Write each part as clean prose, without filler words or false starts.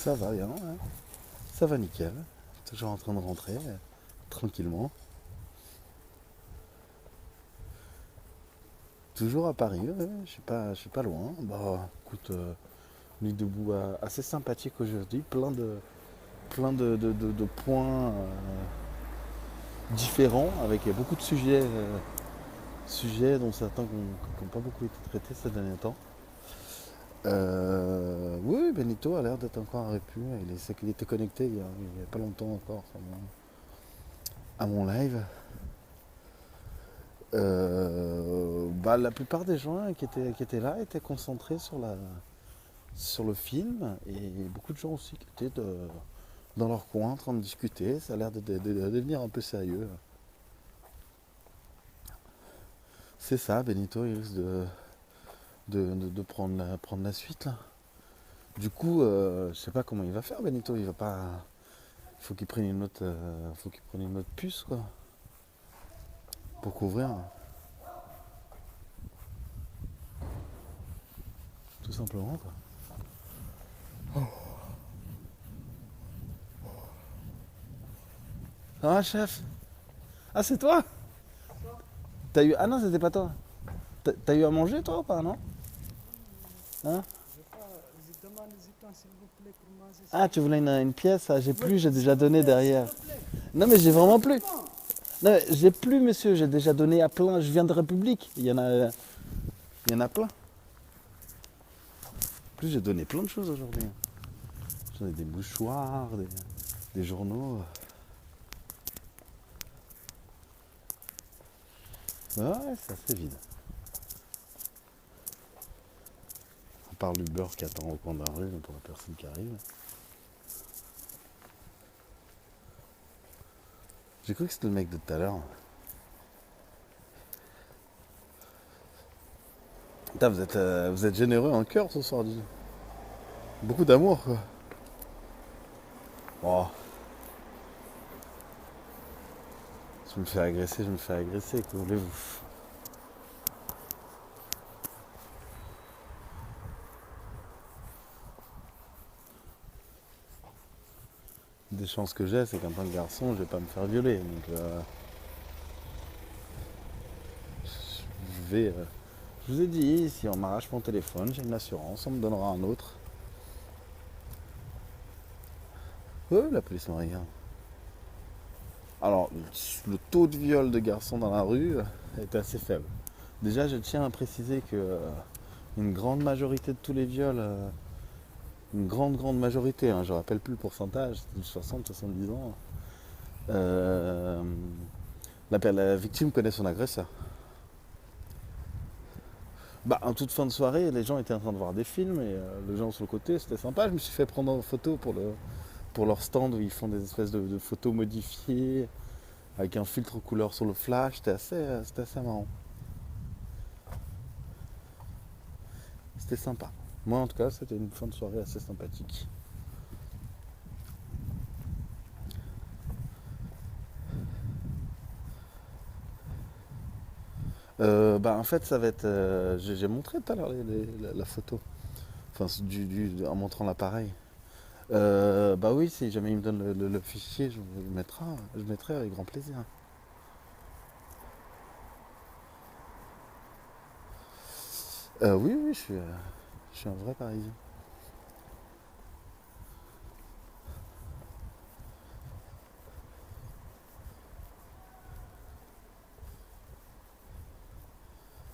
Ça va bien, ouais. Ça va nickel. Toujours en train de rentrer, tranquillement. Toujours à Paris, ouais, je suis pas loin. Bah, écoute, nuit debout assez sympathique aujourd'hui. Plein de points différents, avec beaucoup de sujets dont certains qui n'ont pas beaucoup été traités ces derniers temps. Oui, Benito a l'air d'être encore à Répu. C'est qu'il était connecté il y a pas longtemps encore à mon live. Bah, la plupart des gens qui étaient là étaient concentrés sur le film et beaucoup de gens aussi qui étaient dans leur coin en train de discuter. Ça a l'air de devenir un peu sérieux. C'est ça, Benito, il risque de prendre la suite là. Du coup, je sais pas comment il va faire, Benito. Il va pas. Il faut qu'il prenne une autre puce quoi, pour couvrir, tout simplement quoi. Ah chef. Ah c'est toi. T'as eu. Ah non, c'était pas toi. T'as eu à manger toi ou pas, non? Hein? Je demande du temps, s'il vous plaît, pour manger. Ah, tu voulais une pièce? Ah, j'ai Oui, plus, j'ai s'il déjà vous donné plaît, derrière. s'il vous plaît. Non, mais j'ai vraiment plus. Bon, Non, mais j'ai plus, monsieur, j'ai déjà donné à plein. Je viens de République. Il y en a plein. En plus, j'ai donné plein de choses aujourd'hui. J'en ai des mouchoirs, des journaux. Ouais, c'est assez vide. À part le beurre qui attend au coin de la rue, pour la personne qui arrive. J'ai cru que c'était le mec de tout à l'heure. Putain, vous êtes généreux en cœur ce soir, dis. Beaucoup d'amour, quoi. Oh, je me fais agresser, que voulez-vous? Des chances que j'ai, c'est qu'en tant que garçon, je vais pas me faire violer. Donc, je vais. Je vous ai dit, si on m'arrache mon téléphone, j'ai une assurance, on me donnera un autre. La police me regarde. Alors, le taux de viol de garçons dans la rue est assez faible. Déjà, je tiens à préciser que une grande majorité de tous les viols, une grande majorité, je ne rappelle plus le pourcentage, c'est 60-70 ans, euh, la victime connaît son agresseur. Bah, en toute fin de soirée, les gens étaient en train de voir des films et les gens sur le côté, c'était sympa. Je me suis fait prendre en photo pour leur stand où ils font des espèces de photos modifiées avec un filtre couleur sur le flash. C'était assez marrant. C'était sympa. Moi, en tout cas, c'était une fin de soirée assez sympathique. Bah, en fait, ça va être. J'ai montré tout à l'heure la photo. Enfin, en montrant l'appareil. Bah oui, si jamais il me donne le fichier, je le mettrai avec grand plaisir. Oui, oui, je suis un vrai Parisien.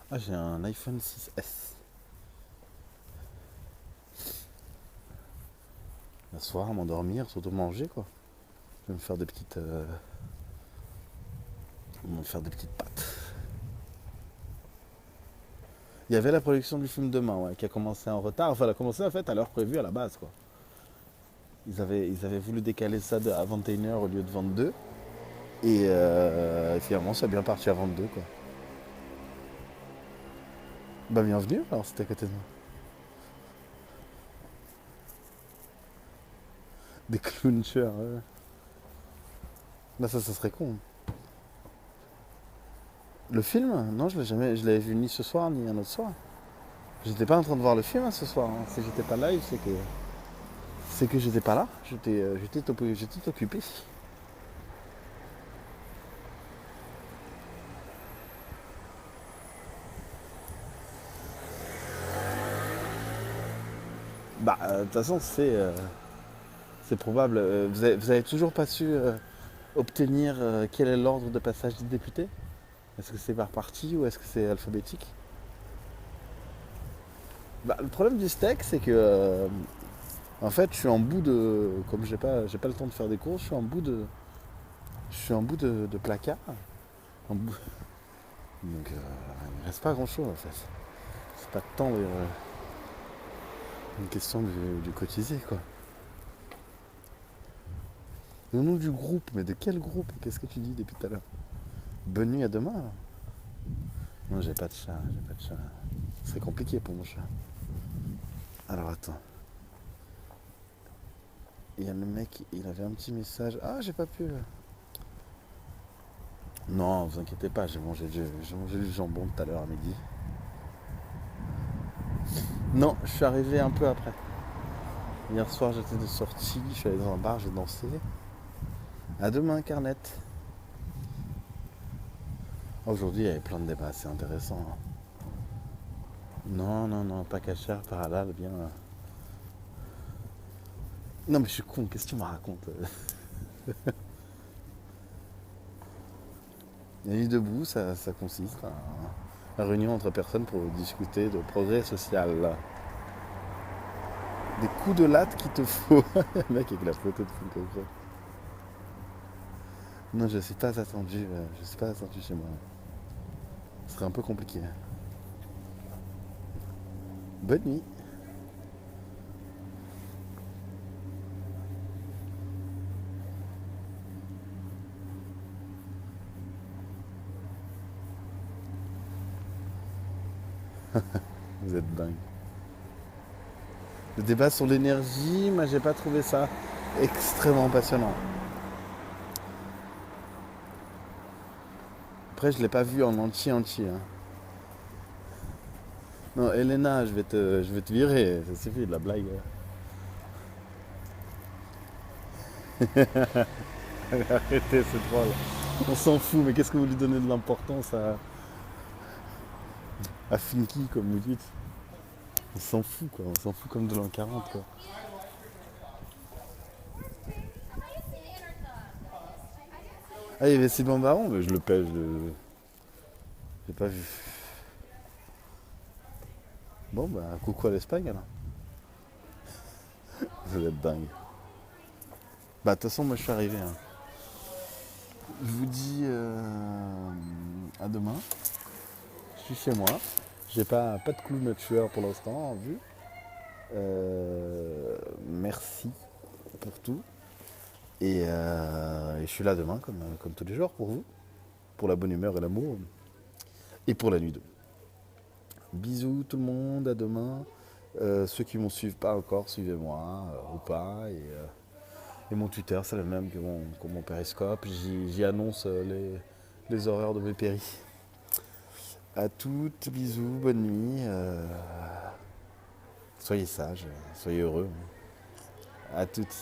Ah, j'ai un iPhone 6S. Le soir, à m'endormir, surtout manger, quoi. Je vais me faire des petites pâtes. Il y avait la production du film demain, ouais, qui a commencé en retard. Enfin, elle a commencé en fait à l'heure prévue à la base, quoi. Ils avaient voulu décaler ça à 21h au lieu de 22. Et finalement, ça a bien parti à 22, quoi. Bah, bienvenue, alors, c'était à côté de moi. Des clownchers, ouais. Là, ça serait con. Le film? Non, je l'avais vu ni ce soir, ni un autre soir. J'étais pas en train de voir le film ce soir, hein. Si j'étais pas live, C'est que j'étais pas là, j'étais occupé. Bah, de toute façon, c'est probable. Vous avez toujours pas su obtenir quel est l'ordre de passage des députés? Est-ce que c'est par parti ou est-ce que c'est alphabétique? Bah, le problème du steak, c'est que en fait, je suis en bout de, comme j'ai pas le temps de faire des courses, je suis en bout de placard. En bout- Donc, il ne reste pas grand-chose en fait. C'est pas tant une question du cotisé quoi. Le nom du groupe, mais de quel groupe? Qu'est-ce que tu dis depuis tout à l'heure? Bonne nuit à demain. Non, j'ai pas de chat, j'ai pas de chat. C'est compliqué pour mon chat. Alors attends. Il y a le mec, il avait un petit message. Ah, j'ai pas pu. Non, vous inquiétez pas, j'ai mangé du jambon tout à l'heure à midi. Non, je suis arrivé un peu après. Hier soir, j'étais de sortie, je suis allé dans un bar, j'ai dansé. À demain, Carnette. Aujourd'hui, il y avait plein de débats, c'est intéressant, hein. Non, non, non, pas cachère, par halal, bien. Non, mais je suis con, qu'est-ce que tu me racontes? La nuit debout, ça consiste à une réunion entre personnes pour discuter de progrès social. Des coups de latte qu'il te faut. Le mec avec la photo de Funko Pop. Non, je ne suis pas attendu. Je suis pas attendu chez moi. Ce serait un peu compliqué. Bonne nuit. Vous êtes dingue. Le débat sur l'énergie, moi j'ai pas trouvé ça extrêmement passionnant. Après, je l'ai pas vu en entier hein. Non, Elena, je vais te virer. Ça suffit de la blague. Arrêtez, c'est drôle. On s'en fout, mais qu'est-ce que vous lui donnez de l'importance à Funky, comme vous dites? On s'en fout, quoi. On s'en fout comme de l'an 40, quoi. Ah, il y avait Sylvain Baron, mais je le pêche. J'ai pas vu. Bon, bah, coucou à l'Espagne, alors. Vous êtes dingue. Bah, de toute façon, moi, je suis arrivé, hein. Je vous dis à demain. Je suis chez moi. J'ai pas de clown tueur pour l'instant en vue. Merci pour tout. Et je suis là demain, comme tous les jours, pour vous. Pour la bonne humeur et l'amour. Et pour la nuit 2. Bisous tout le monde, à demain. Ceux qui ne m'ont suivent pas encore, suivez-moi ou pas. Et mon Twitter, c'est le même que mon Périscope. J'y annonce les horreurs de mes péris. À toutes, bisous, bonne nuit. Soyez sages, soyez heureux. À toutes.